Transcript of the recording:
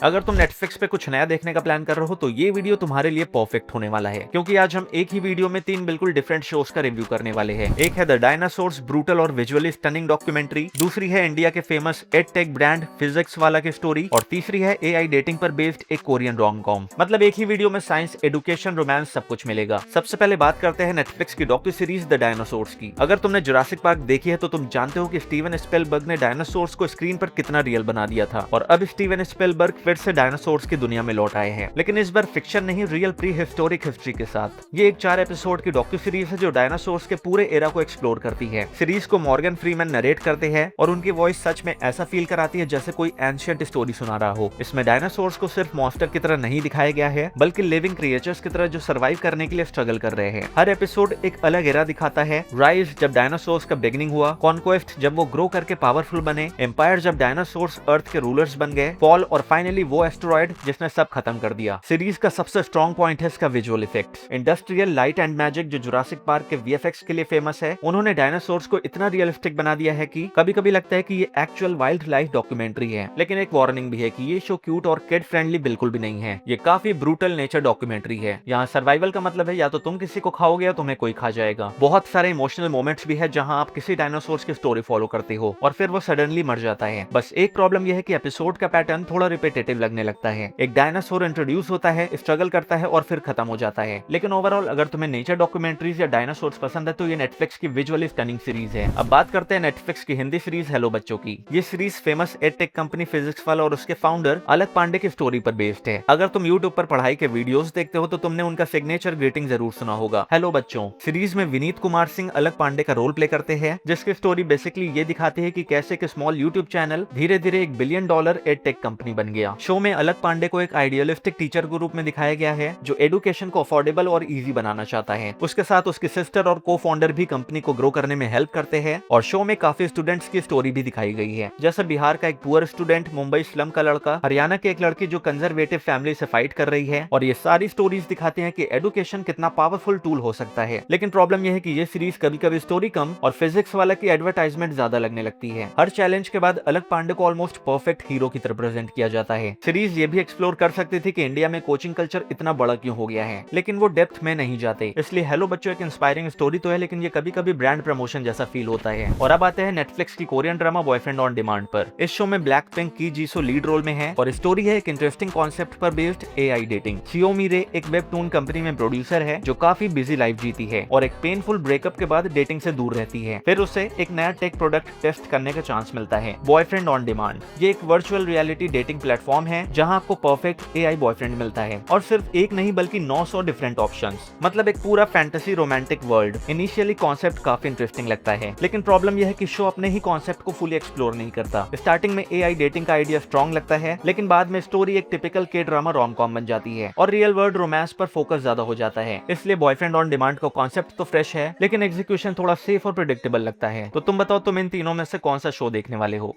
अगर तुम नेटफ्लिक्स पे कुछ नया देखने का प्लान कर रहे हो तो ये वीडियो तुम्हारे लिए परफेक्ट होने वाला है, क्योंकि आज हम एक ही वीडियो में तीन बिल्कुल डिफरेंट शोज का रिव्यू करने वाले हैं। एक है द डायनासोर्स, ब्रूटल और विजुअली स्टनिंग डॉक्यूमेंट्री। दूसरी है इंडिया के famous ed tech brand physics वाला की स्टोरी। और तीसरी है एआई डेटिंग पर बेस्ड एक कोरियन रोम कॉम। मतलब एक ही वीडियो में साइंस, एडुकेशन, रोमांस सब कुछ मिलेगा। सबसे पहले बात करते हैं नेटफ्लिक्स की डॉक्यू सीरीज द डायनासोर्स की। अगर तुमने जुरासिक पार्क देखी है तो तुम जानते हो कि स्टीवन स्पिलबर्ग ने डायनासोर्स को स्क्रीन पर कितना रियल बना दिया था, और अब स्टीवन स्पिलबर्ग फिर से डायनासोर्स की दुनिया में लौट आए हैं, लेकिन इस बार फिक्शन नहीं, रियल प्री हिस्टोरिक हिस्ट्री के साथ। ये एक 4 एपिसोड की डॉक्यू सीरीज है जो डायनासोर्स के पूरे एरा को एक्सप्लोर करती है। सीरीज को मॉर्गन फ्रीमैन नरेट करते हैं और उनकी वॉइस सच में ऐसा फील कराती है जैसे कोई एंशिएंट स्टोरी सुना रहा हो। इसमें डायनासोर्स को सिर्फ मॉन्स्टर की तरह नहीं दिखाया गया है, बल्कि लिविंग क्रिएचर्स की तरह जो सर्वाइव करने के लिए स्ट्रगल कर रहे हैं। हर एपिसोड एक अलग एरा दिखाता है। राइज जब डायनासोर्स का बिगिनिंग हुआ, कॉन्क्वेस्ट जब वो ग्रो करके पावरफुल बने, एम्पायर जब डायनासोर्स अर्थ के रूलर्स बन गए, फॉल और फाइनली वो एस्टेरॉयड जिसने सब खत्म कर दिया। सीरीज का सबसे स्ट्रॉन्ग पॉइंट है इसका visual effects. Industrial light and magic जो जुरासिक पार्क के वीएफएक्स के लिए फेमस है, उन्होंने डायनासोर्स को इतना रियलिस्टिक बना दिया है कि कभी कभी लगता है कि ये एक्चुअल वाइल्ड लाइफ डॉक्यूमेंट्री है। लेकिन एक वार्निंग भी है कि ये शो क्यूट और किड फ्रेंडली बिल्कुल भी नहीं है। ये काफी ब्रूटल नेचर डॉक्यूमेंट्री है। यहाँ सर्वाइवल का मतलब है या तो तुम किसी को खाओगे या तुम्हें कोई खा जाएगा। बहुत सारे इमोशनल मोमेंट्स भी है जहाँ आप किसी डायनासोर्स की स्टोरी फॉलो करते हो और फिर वो सडनली मर जाता है। बस एक प्रॉब्लम यह है कि एपिसोड का पैटर्न थोड़ा रिपीटेटिव लगने लगता है। एक डायनासोर इंट्रोड्यूस होता है, स्ट्रगल करता है और फिर खत्म हो जाता है। लेकिन ओवरऑल अगर तुम्हें नेचर डॉक्यूमेंट्रीज या डायनासोर्स पसंद है तो ये नेटफ्लिक्स की विजुअली स्टनिंग सीरीज है। अब बात करते हैं नेटफ्लिक्स की हिंदी सीरीज हेलो बच्चों की। ये series famous edtech company physics वाला और उसके फाउंडर अलक पांडे की स्टोरी पर बेस्ड है। अगर तुम यूट्यूब पर पढ़ाई के वीडियोस देखते हो तो तुमने उनका सिग्नेचर ग्रीटिंग जरूर सुना होगा, हेलो बच्चों। सीरीज में विनीत कुमार सिंह अलक पांडे का रोल प्ले करते हैं, जिसकी स्टोरी बेसिकली ये दिखाती है कि कैसे एक स्मॉल यूट्यूब चैनल धीरे धीरे $1 बिलियन एडटेक कंपनी बन गया। शो में अलक पांडे को एक आइडियलिस्टिक टीचर के रूप में दिखाया गया है जो एडुकेशन को अफोर्डेबल और इजी बनाना चाहता है। उसके साथ उसकी सिस्टर और को फाउंडर भी कंपनी को ग्रो करने में हेल्प करते हैं। और शो में काफी स्टूडेंट्स की स्टोरी भी दिखाई गई है, जैसे बिहार का एक पुअर स्टूडेंट, मुंबई स्लम का लड़का, हरियाणा की एक लड़की जो कंजर्वेटिव फैमिली से फाइट कर रही है। और ये सारी स्टोरीज दिखाती हैं कि एडुकेशन कितना पावरफुल टूल हो सकता है। लेकिन प्रॉब्लम यह है कि ये सीरीज कभी कभी स्टोरी कम और फिजिक्स वाला की एडवर्टाइजमेंट ज्यादा लगने लगती है। हर चैलेंज के बाद अलक पांडे को ऑलमोस्ट परफेक्ट हीरो की तरह प्रेजेंट किया जाता है। सीरीज ये भी एक्सप्लोर कर सकती थी कि इंडिया में कोचिंग कल्चर इतना बड़ा क्यों हो गया है, लेकिन वो डेप्थ में नहीं जाते। इसलिए हेलो बच्चों एक इंस्पायरिंग स्टोरी तो है, लेकिन ये कभी कभी ब्रांड प्रमोशन जैसा फील होता है। और अब आते हैं नेटफ्लिक्स की Korean drama boyfriend on demand पर। इस शो में ब्लैक पिंक की जीसो लीड रोल में है और स्टोरी है एक इंटरेस्टिंग कॉन्सेप्ट पर बेस्ड एआई डेटिंग। सियोमी रे एक वेबटून कंपनी में प्रोड्यूसर है जो काफी बिजी लाइफ जीती है और एक पेनफुल ब्रेकअप के बाद डेटिंग से दूर रहती है। फिर उसे एक नया टेक प्रोडक्ट टेस्ट करने का चांस मिलता है, बॉयफ्रेंड ऑन डिमांड। ये एक वर्चुअल रियलिटी डेटिंग प्लेटफॉर्म है जहां आपको परफेक्ट एआई बॉयफ्रेंड मिलता है, और सिर्फ एक नहीं बल्कि 900 डिफरेंट ऑप्शंस। मतलब एक पूरा fantasy romantic world. Initially concept काफी इंटरेस्टिंग लगता है, लेकिन प्रॉब्लम यह है कि शो अपने ही कॉन्सेप्ट को फुली एक्सप्लोर नहीं करता। स्टार्टिंग में एआई डेटिंग का आइडिया स्ट्रॉन्ग लगता है, लेकिन बाद में स्टोरी एक टिपिकल के ड्रामा रोम कॉम बन जाती है और रियल वर्ल्ड रोमांस पर फोकस ज्यादा हो जाता है। इसलिए बॉयफ्रेंड ऑन डिमांड का कॉन्सेप्ट तो फ्रेश है, लेकिन एग्जीक्यूशन थोड़ा सेफ और प्रेडिक्टेबल लगता है। तो तुम बताओ, तुम इन तीनों में से कौन सा शो देखने वाले हो?